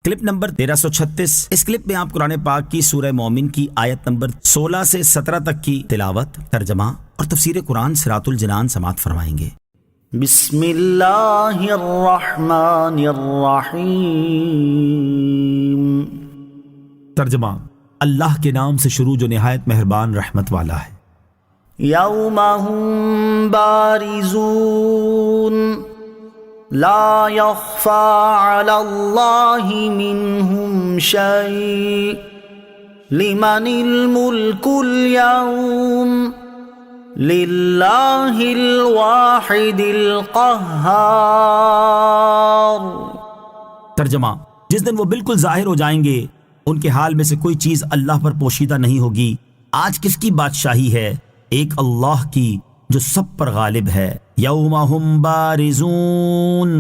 Clip number 1336۔ اس clip میں آپ قرآن پاک کی سورہ مومن کی آیت نمبر 16 سے 17 تک کی تلاوت، ترجمہ اور تفسیر قرآن صراط الجنان سماعت فرمائیں گے۔ بسم اللہ الرحمن الرحیم۔ ترجمہ، اللہ کے نام سے شروع جو نہایت مہربان رحمت والا ہے۔ یوم ہم بارزون لا یخفی علی اللہ منہم شیء لمن الملک اليوم للہ الواحد القہار۔ ترجمہ، جس دن وہ بالکل ظاہر ہو جائیں گے، ان کے حال میں سے کوئی چیز اللہ پر پوشیدہ نہیں ہوگی۔ آج کس کی بادشاہی ہے؟ ایک اللہ کی جو سب پر غالب ہے۔ یوم ہم بارزون،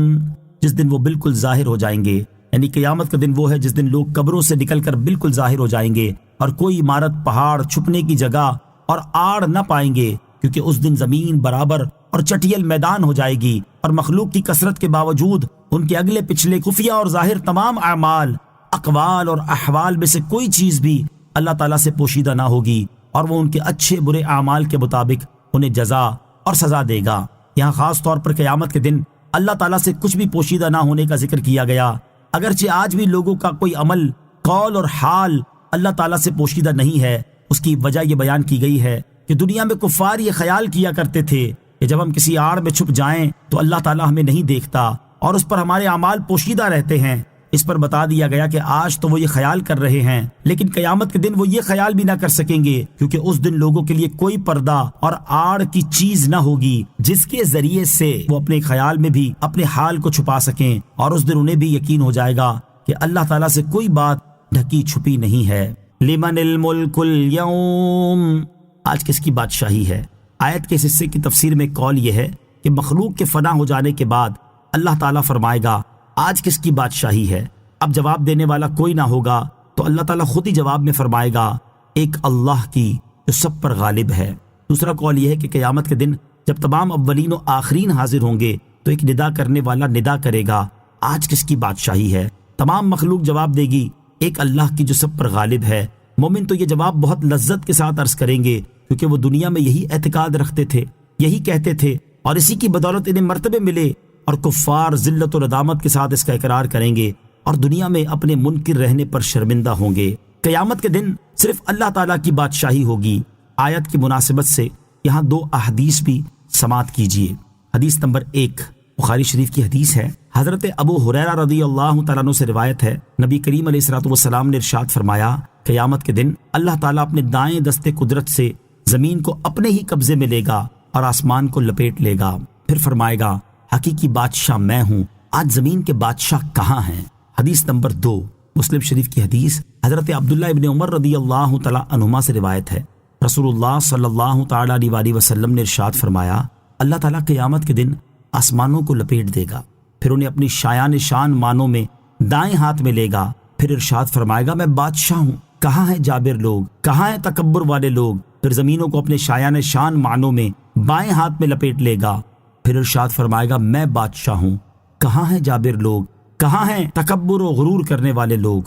جس دن وہ بالکل ظاہر ہو جائیں گے، یعنی قیامت کا دن وہ ہے جس دن لوگ قبروں سے نکل کر بالکل ظاہر ہو جائیں گے اور کوئی عمارت، پہاڑ، چھپنے کی جگہ اور آڑ نہ پائیں گے، کیونکہ اس دن زمین برابر اور چٹیل میدان ہو جائے گی، اور مخلوق کی کثرت کے باوجود ان کے اگلے پچھلے خفیہ اور ظاہر تمام اعمال، اقوال اور احوال میں سے کوئی چیز بھی اللہ تعالیٰ سے پوشیدہ نہ ہوگی، اور وہ ان کے اچھے برے اعمال کے مطابق انہیں جزا اور سزا دے گا۔ یہاں خاص طور پر قیامت کے دن اللہ تعالیٰ سے کچھ بھی پوشیدہ نہ ہونے کا ذکر کیا گیا، اگرچہ آج بھی لوگوں کا کوئی عمل، قول اور حال اللہ تعالیٰ سے پوشیدہ نہیں ہے۔ اس کی وجہ یہ بیان کی گئی ہے کہ دنیا میں کفار یہ خیال کیا کرتے تھے کہ جب ہم کسی آڑ میں چھپ جائیں تو اللہ تعالیٰ ہمیں نہیں دیکھتا اور اس پر ہمارے اعمال پوشیدہ رہتے ہیں۔ اس پر بتا دیا گیا کہ آج تو وہ یہ خیال کر رہے ہیں، لیکن قیامت کے دن وہ یہ خیال بھی نہ کر سکیں گے، کیونکہ اس دن لوگوں کے لیے کوئی پردہ اور آڑ کی چیز نہ ہوگی جس کے ذریعے سے وہ اپنے خیال میں بھی اپنے حال کو چھپا سکیں، اور اس دن انہیں بھی یقین ہو جائے گا کہ اللہ تعالیٰ سے کوئی بات ڈھکی چھپی نہیں ہے۔ لمن الملک اليوم، آج کس کی بادشاہی ہے؟ آیت کے اس حصے کی تفسیر میں قول یہ ہے کہ مخلوق کے فنا ہو جانے کے بعد اللہ تعالیٰ فرمائے گا آج کس کی بادشاہی ہے؟ اب جواب دینے والا کوئی نہ ہوگا تو اللہ تعالیٰ خود ہی جواب میں فرمائے گا ایک اللہ کی جو سب پر غالب ہے۔ دوسرا قول یہ ہے کہ قیامت کے دن جب تمام اولین و آخرین حاضر ہوں گے تو ایک ندا کرنے والا ندا کرے گا آج کس کی بادشاہی ہے؟ تمام مخلوق جواب دے گی ایک اللہ کی جو سب پر غالب ہے۔ مومن تو یہ جواب بہت لذت کے ساتھ عرض کریں گے، کیونکہ وہ دنیا میں یہی اعتقاد رکھتے تھے، یہی کہتے تھے، اور اسی کی بدولت انہیں مرتبے ملے، اور کفار ذلت و ندامت کے ساتھ اس کا اقرار کریں گے اور دنیا میں اپنے منکر رہنے پر شرمندہ ہوں گے۔ قیامت کے دن صرف اللہ تعالیٰ کی بادشاہی ہوگی۔ آیت کی مناسبت سے یہاں دو احادیث بھی سماعت کیجیے۔ حدیث نمبر 1 بخاری شریف کی حدیث ہے، حضرت ابو ہریرہ رضی اللہ تعالیٰ عنہ سے روایت ہے، نبی کریم علیہ الصلوۃ والسلام نے ارشاد فرمایا، قیامت کے دن اللہ تعالیٰ اپنے دائیں دستے قدرت سے زمین کو اپنے ہی قبضے میں لے گا اور آسمان کو لپیٹ لے گا، پھر فرمائے گا حقیقی بادشاہ میں ہوں، آج زمین کے بادشاہ کہاں ہیں؟ حدیث نمبر 2 مسلم شریف کی حدیث، حضرت عبداللہ ابن عمر رضی اللہ تعالیٰ عنہما سے روایت ہے، رسول اللہ صلی اللہ تعالیٰ علیہ وسلم نے ارشاد فرمایا، اللہ تعالیٰ قیامت کے دن آسمانوں کو لپیٹ دے گا، پھر انہیں اپنی شایان شان مانوں میں دائیں ہاتھ میں لے گا، پھر ارشاد فرمائے گا میں بادشاہ ہوں، کہاں ہیں جابر لوگ، کہاں ہیں تکبر والے لوگ؟ پھر زمینوں کو اپنے شایان شان مانوں میں بائیں ہاتھ میں لپیٹ لے گا، پھر ارشاد فرمائے گا میں بادشاہ ہوں، کہاں ہیں جابر لوگ، کہاں ہیں تکبر و غرور کرنے والے لوگ؟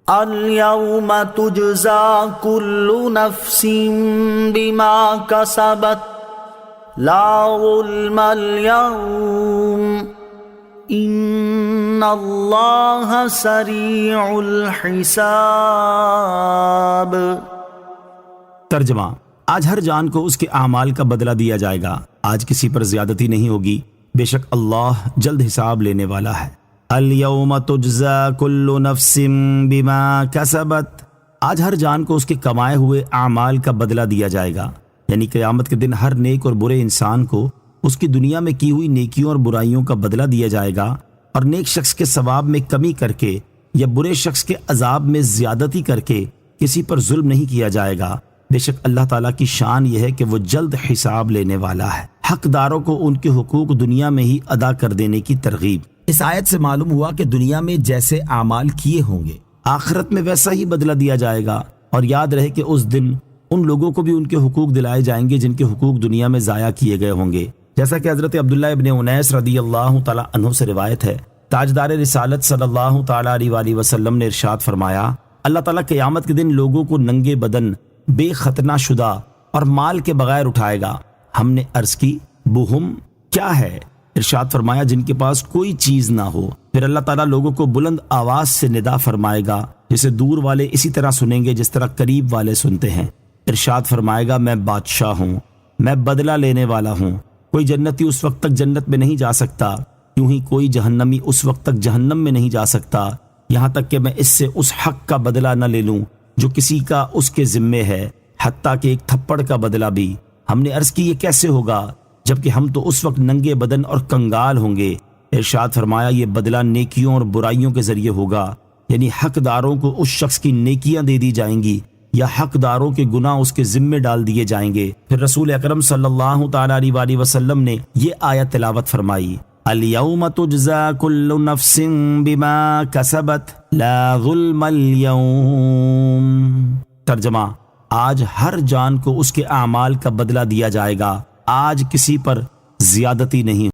اليوم تجزا كل نفس بما كسبت لا ظلم اليوم ان اللہ سریع الحساب۔ ترجمہ، آج ہر جان کو اس کے اعمال کا بدلہ دیا جائے گا، آج کسی پر زیادتی نہیں ہوگی، بے شک اللہ جلد حساب لینے والا ہے۔ الیوم تجزا کل نفس بما کسبت، آج ہر جان کو اس کے کمائے ہوئے اعمال کا بدلہ دیا جائے گا، یعنی قیامت کے دن ہر نیک اور برے انسان کو اس کی دنیا میں کی ہوئی نیکیوں اور برائیوں کا بدلہ دیا جائے گا، اور نیک شخص کے ثواب میں کمی کر کے یا برے شخص کے عذاب میں زیادتی کر کے کسی پر ظلم نہیں کیا جائے گا۔ بے شک اللہ تعالیٰ کی شان یہ ہے کہ وہ جلد حساب لینے والا ہے۔ حقداروں کو ان کے حقوق دنیا میں ہی ادا کر دینے کی ترغیب۔ اس آیت سے معلوم ہوا کہ دنیا میں جیسے اعمال کیے ہوں گے آخرت میں ویسا ہی بدلہ دیا جائے گا، اور یاد رہے کہ اس دن ان لوگوں کو بھی ان کے حقوق دلائے جائیں گے جن کے حقوق دنیا میں ضائع کیے گئے ہوں گے، جیسا کہ حضرت عبداللہ ابن انیس رضی اللہ تعالیٰ عنہ سے روایت ہے، تاجدار رسالت صلی اللہ تعالیٰ علیہ وآلہ وسلم نے ارشاد فرمایا، اللہ تعالیٰ قیامت کے دن لوگوں کو ننگے بدن، بے ختنہ شدہ اور مال کے بغیر اٹھائے گا۔ ہم نے عرض کی بہم کیا ہے؟ ارشاد فرمایا جن کے پاس کوئی چیز نہ ہو۔ پھر اللہ تعالیٰ لوگوں کو بلند آواز سے ندا فرمائے گا، جسے دور والے اسی طرح سنیں گے جس طرح قریب والے سنتے ہیں۔ ارشاد فرمائے گا میں بادشاہ ہوں، میں بدلہ لینے والا ہوں۔ کوئی جنتی اس وقت تک جنت میں نہیں جا سکتا، یوں ہی کوئی جہنمی اس وقت تک جہنم میں نہیں جا سکتا یہاں تک کہ میں اس سے اس حق کا بدلہ نہ لے لوں جو کسی کا اس کے ذمے ہے، حتیٰ کہ ایک تھپڑ کا بدلہ بھی۔ ہم نے عرض کی یہ کیسے ہوگا جبکہ ہم تو اس وقت ننگے بدن اور کنگال ہوں گے؟ ارشاد فرمایا یہ بدلہ نیکیوں اور برائیوں کے ذریعے ہوگا، یعنی حقداروں کو اس شخص کی نیکیاں دے دی جائیں گی یا حقداروں کے گناہ اس کے ذمے ڈال دیے جائیں گے۔ پھر رسول اکرم صلی اللہ تعالیٰ علیہ وآلہ وسلم نے یہ آیت تلاوت فرمائی، اليوم تجزا كل نفس بما كسبت لا ظلم اليوم۔ ترجمہ، آج ہر جان کو اس کے اعمال کا بدلہ دیا جائے گا، آج کسی پر زیادتی نہیں۔